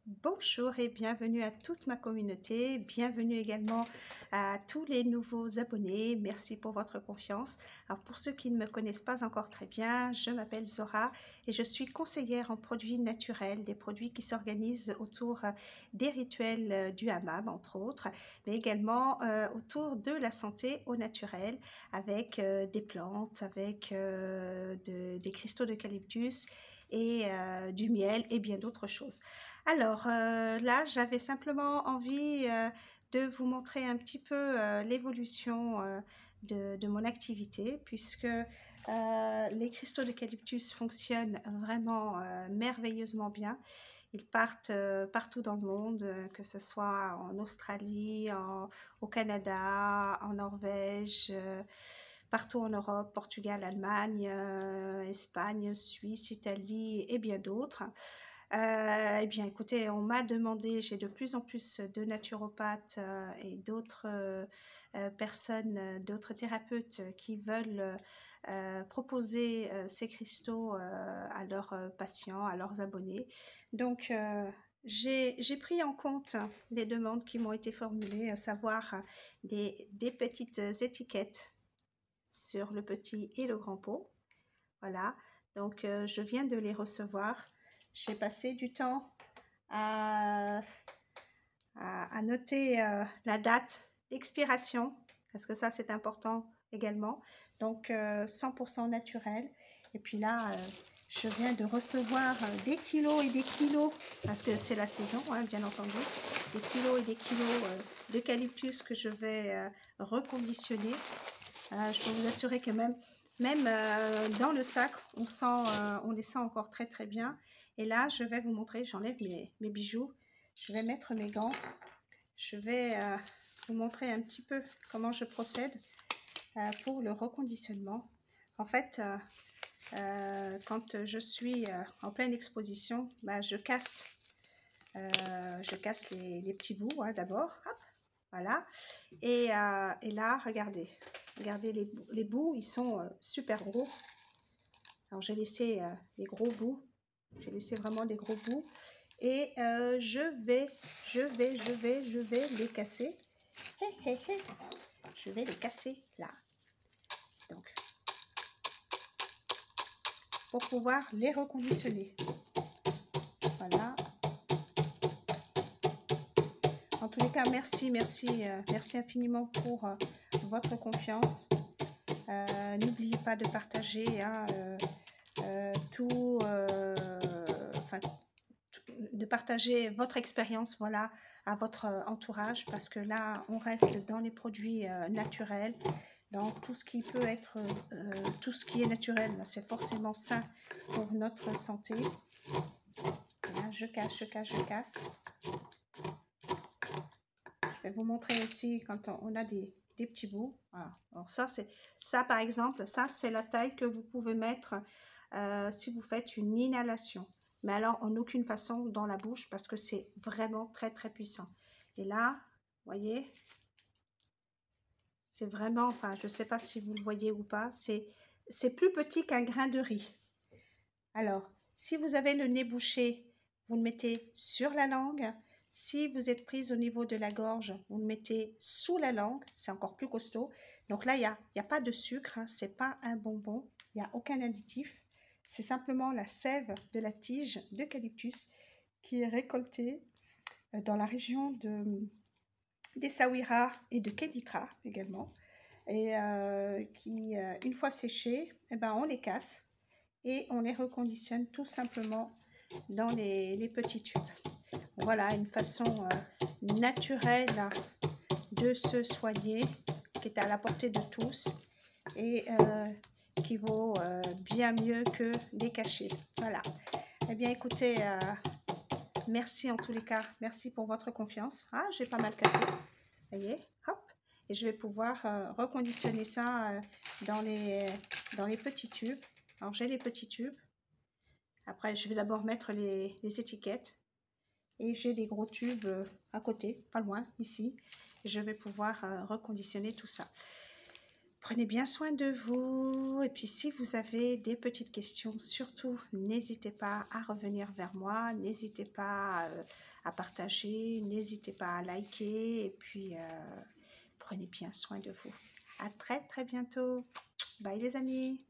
Bonjour et bienvenue à toute ma communauté, bienvenue également à tous les nouveaux abonnés, merci pour votre confiance. Alors pour ceux qui ne me connaissent pas encore très bien, je m'appelle Zora et je suis conseillère en produits naturels, des produits qui s'organisent autour des rituels du hammam entre autres, mais également autour de la santé au naturel avec des plantes, avec des cristaux d'eucalyptus et du miel et bien d'autres choses. Alors là, j'avais simplement envie de vous montrer un petit peu l'évolution de mon activité, puisque les cristaux d'eucalyptus fonctionnent vraiment merveilleusement bien. Ils partent partout dans le monde, que ce soit en Australie, au Canada, en Norvège, partout en Europe, Portugal, Allemagne, Espagne, Suisse, Italie et bien d'autres. Eh bien, écoutez, on m'a demandé, j'ai de plus en plus de naturopathes et d'autres personnes, d'autres thérapeutes qui veulent proposer ces cristaux à leurs patients, à leurs abonnés. Donc, j'ai pris en compte les demandes qui m'ont été formulées, à savoir des petites étiquettes sur le petit et le grand pot. Voilà, donc je viens de les recevoir. J'ai passé du temps à, à noter la date d'expiration, parce que ça c'est important également. Donc 100% naturel. Et puis là, je viens de recevoir des kilos et des kilos, parce que c'est la saison, hein, bien entendu, des kilos et des kilos d'eucalyptus que je vais reconditionner. Je peux vous assurer que même dans le sac, on les sent encore très très bien. Et là, je vais vous montrer, j'enlève mes bijoux, je vais mettre mes gants, je vais vous montrer un petit peu comment je procède pour le reconditionnement. En fait, quand je suis en pleine exposition, bah, je casse les petits bouts hein, d'abord, voilà. Et là, regardez les bouts, ils sont super gros. Alors j'ai laissé des gros bouts, j'ai laissé vraiment des gros bouts. Et je vais les casser. Je vais les casser là. Donc, pour pouvoir les reconditionner. Voilà. En tous les cas, merci infiniment pour votre confiance. N'oubliez pas de partager hein, de partager votre expérience voilà, à votre entourage, parce que là, on reste dans les produits naturels, dans tout ce qui peut être, tout ce qui est naturel, c'est forcément sain pour notre santé. Voilà, je casse. Je vais vous montrer aussi quand on a des petits bouts. Voilà. Alors ça par exemple, ça c'est la taille que vous pouvez mettre si vous faites une inhalation. Mais alors en aucune façon dans la bouche, parce que c'est vraiment très très puissant. Et là, vous voyez, c'est vraiment, enfin je ne sais pas si vous le voyez ou pas, c'est plus petit qu'un grain de riz. Alors, si vous avez le nez bouché, vous le mettez sur la langue. Si vous êtes prise au niveau de la gorge, vous le mettez sous la langue, c'est encore plus costaud. Donc là, il y a pas de sucre, hein, c'est pas un bonbon, il n'y a aucun additif. C'est simplement la sève de la tige d'eucalyptus qui est récoltée dans la région d'Essaouira et de Kénitra également. Et qui, une fois séchées, eh ben, on les casse et on les reconditionne tout simplement dans les petits tubes. Voilà une façon naturelle de se soigner qui est à la portée de tous et qui vaut bien mieux que des cachets. Voilà. Eh bien écoutez, merci en tous les cas, merci pour votre confiance. Ah, j'ai pas mal cassé. Vous voyez, hop. Et je vais pouvoir reconditionner ça dans les petits tubes. Alors j'ai les petits tubes. Après, je vais d'abord mettre les étiquettes. Et j'ai des gros tubes à côté, pas loin, ici. Je vais pouvoir reconditionner tout ça. Prenez bien soin de vous. Et puis, si vous avez des petites questions, surtout, n'hésitez pas à revenir vers moi. N'hésitez pas à partager. N'hésitez pas à liker. Et puis, prenez bien soin de vous. À très, très bientôt. Bye les amis.